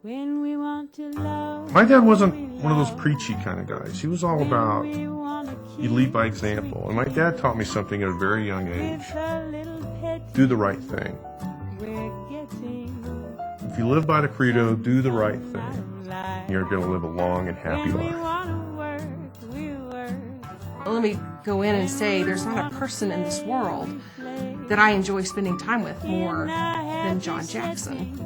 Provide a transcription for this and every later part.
When we want to love. My dad wasn't one of those preachy kind of guys. He was all about you lead by example. And my dad taught me something at a very young age. Do the right thing. If you live by the credo, do the right thing, you're going to live a long and happy life. Let me go in and say there's not a person in this world that I enjoy spending time with more than John Jackson.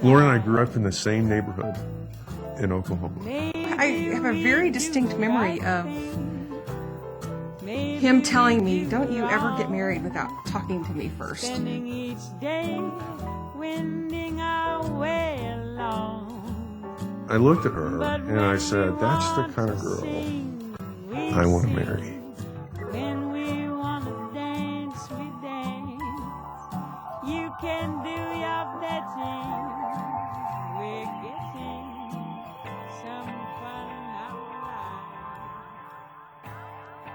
Laura and I grew up in the same neighborhood in Oklahoma. I have a very distinct memory of him telling me, don't you ever get married without talking to me first. I looked at her and I said, that's the kind of girl I want to marry.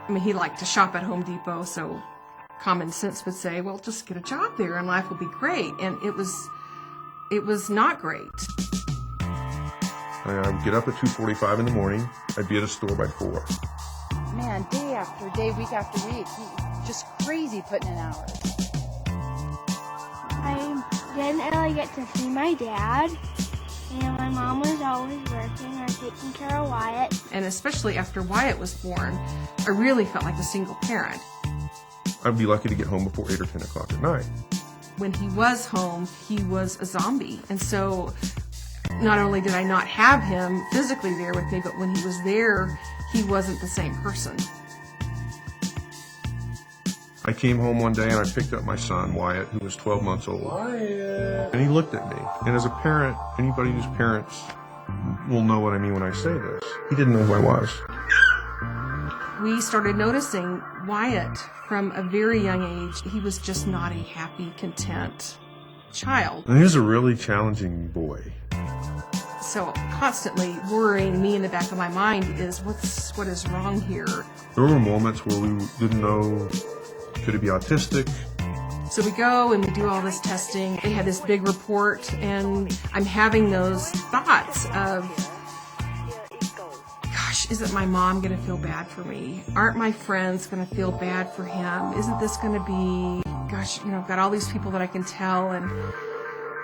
I mean, he liked to shop at Home Depot, so common sense would say, well, just get a job there and life will be great. And it was not great. I would get up at 2:45 in the morning. I'd be at a store by 4. Man, day after day, week after week, just crazy putting in hours. I didn't really get to see my dad, and my mom was always working or taking care of Wyatt. And especially after Wyatt was born, I really felt like a single parent. I'd be lucky to get home before 8 or 10 o'clock at night. When he was home, he was a zombie. And so not only did I not have him physically there with me, but when he was there, he wasn't the same person. I came home one day and I picked up my son, Wyatt, who was 12 months old. Wyatt. And he looked at me. And as a parent, anybody whose parents will know what I mean when I say this, he didn't know who I was. We started noticing Wyatt from a very young age. He was just not a happy, content child. And he was a really challenging boy. So constantly worrying me in the back of my mind is what is wrong here. There were moments where we didn't know, could he be autistic? So we go and we do all this testing. They had this big report and I'm having those thoughts of, gosh, isn't my mom going to feel bad for me? Aren't my friends going to feel bad for him? Isn't this going to be, gosh, I've got all these people that I can tell and,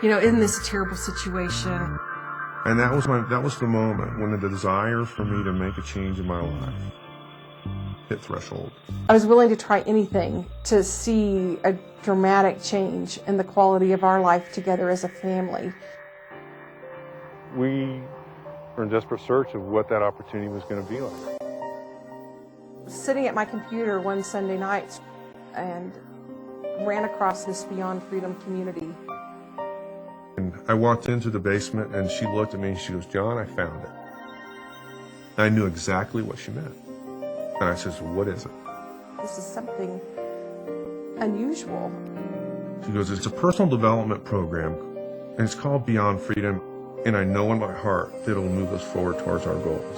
isn't this a terrible situation? And that was the moment when the desire for me to make a change in my life hit threshold. I was willing to try anything to see a dramatic change in the quality of our life together as a family. We were in desperate search of what that opportunity was going to be like. Sitting at my computer one Sunday night and ran across this Beyond Freedom community. And I walked into the basement and she looked at me and she goes, John, I found it. And I knew exactly what she meant. And I said, so what is it? This is something unusual. She goes, it's a personal development program and it's called Beyond Freedom. And I know in my heart that it'll move us forward towards our goals.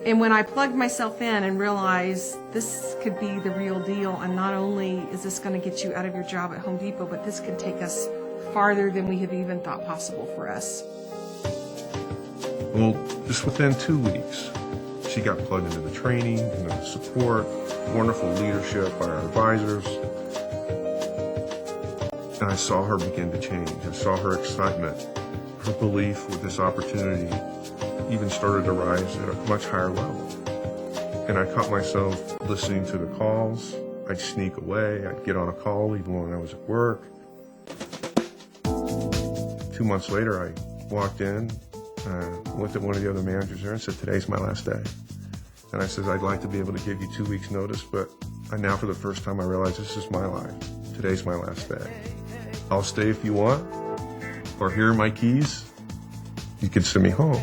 And when I plugged myself in and realized this could be the real deal, and not only is this going to get you out of your job at Home Depot, but this could take us farther than we have even thought possible for us. Well, just within 2 weeks, she got plugged into the training, into the support, wonderful leadership by our advisors. And I saw her begin to change. I saw her excitement, her belief with this opportunity even started to rise at a much higher level. And I caught myself listening to the calls. I'd sneak away. I'd get on a call even when I was at work. 2 months later, I walked in, looked at one of the other managers there and said, today's my last day. And I said, I'd like to be able to give you 2 weeks notice, but now for the first time I realize this is my life. Today's my last day. I'll stay if you want, or here are my keys. You can send me home.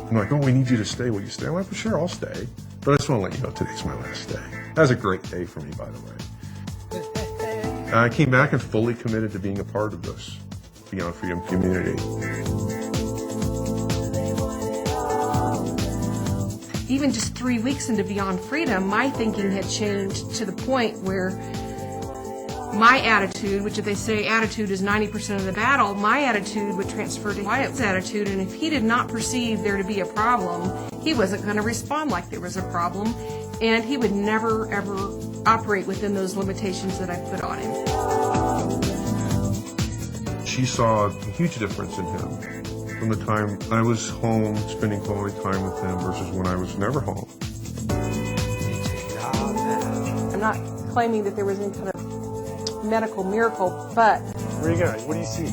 I'm like, oh, we need you to stay. Will you stay? I'm like, well, sure, I'll stay. But I just want to let you know today's my last day. That was a great day for me, by the way. I came back and fully committed to being a part of this Beyond Freedom community. Even just 3 weeks into Beyond Freedom, my thinking had changed to the point where my attitude, which if they say attitude is 90% of the battle, my attitude would transfer to Wyatt's attitude, and if he did not perceive there to be a problem, he wasn't going to respond like there was a problem, and he would never, ever operate within those limitations that I put on him. She saw a huge difference in him from the time I was home spending quality time with him versus when I was never home. I'm not claiming that there was any kind of medical miracle, but Where are you going? What do you see?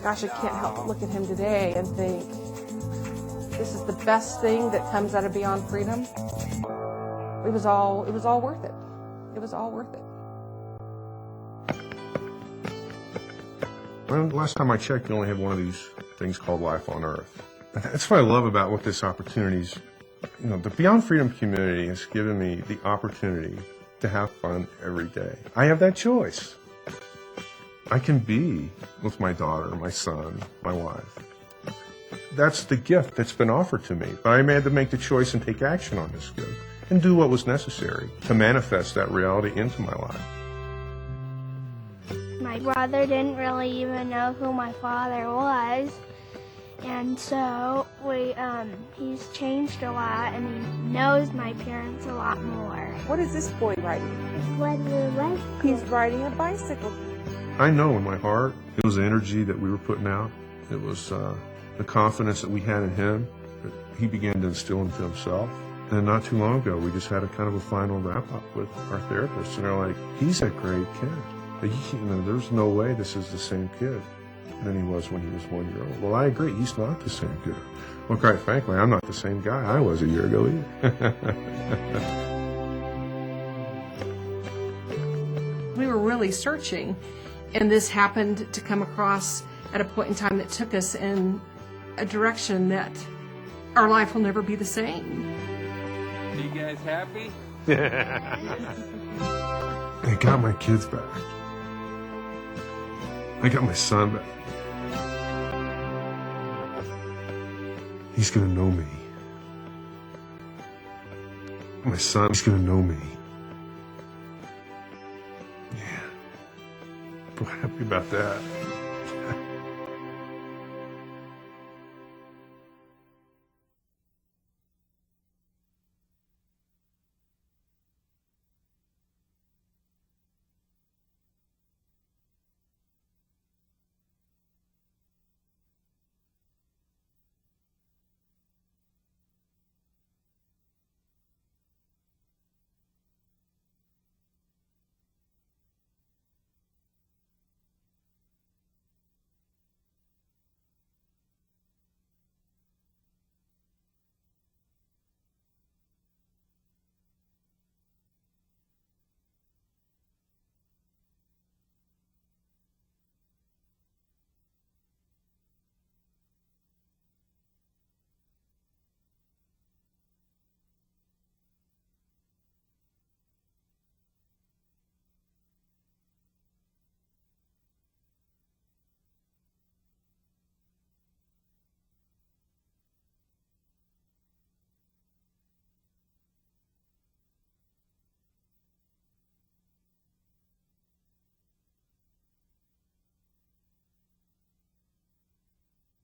gosh, I can't help but look at him today and think, this is the best thing that comes out of Beyond Freedom. It was all worth it. It was all worth it. Well, last time I checked, you only have one of these things called life on Earth. That's what I love about what this opportunity's, the Beyond Freedom community has given me the opportunity to have fun every day. I have that choice. I can be with my daughter, my son, my wife. That's the gift that's been offered to me. But I had to make the choice and take action on this gift and do what was necessary to manifest that reality into my life. My brother didn't really even know who my father was. And so he's changed a lot, and he knows my parents a lot more. What is this boy riding? He's riding a bicycle. I know in my heart, it was the energy that we were putting out. It was the confidence that we had in him that he began to instill into himself. And not too long ago, we just had a kind of a final wrap-up with our therapist, and they're like, he's a great kid. But there's no way this is the same kid than he was when he was 1 year old. Well, I agree, he's not the same kid. Well, quite frankly, I'm not the same guy I was a year ago either. We were really searching, and this happened to come across at a point in time that took us in a direction that our life will never be the same. Are you guys happy? I got my kids back. I got my son back. He's gonna know me. My son is gonna know me. Yeah. I'm happy about that.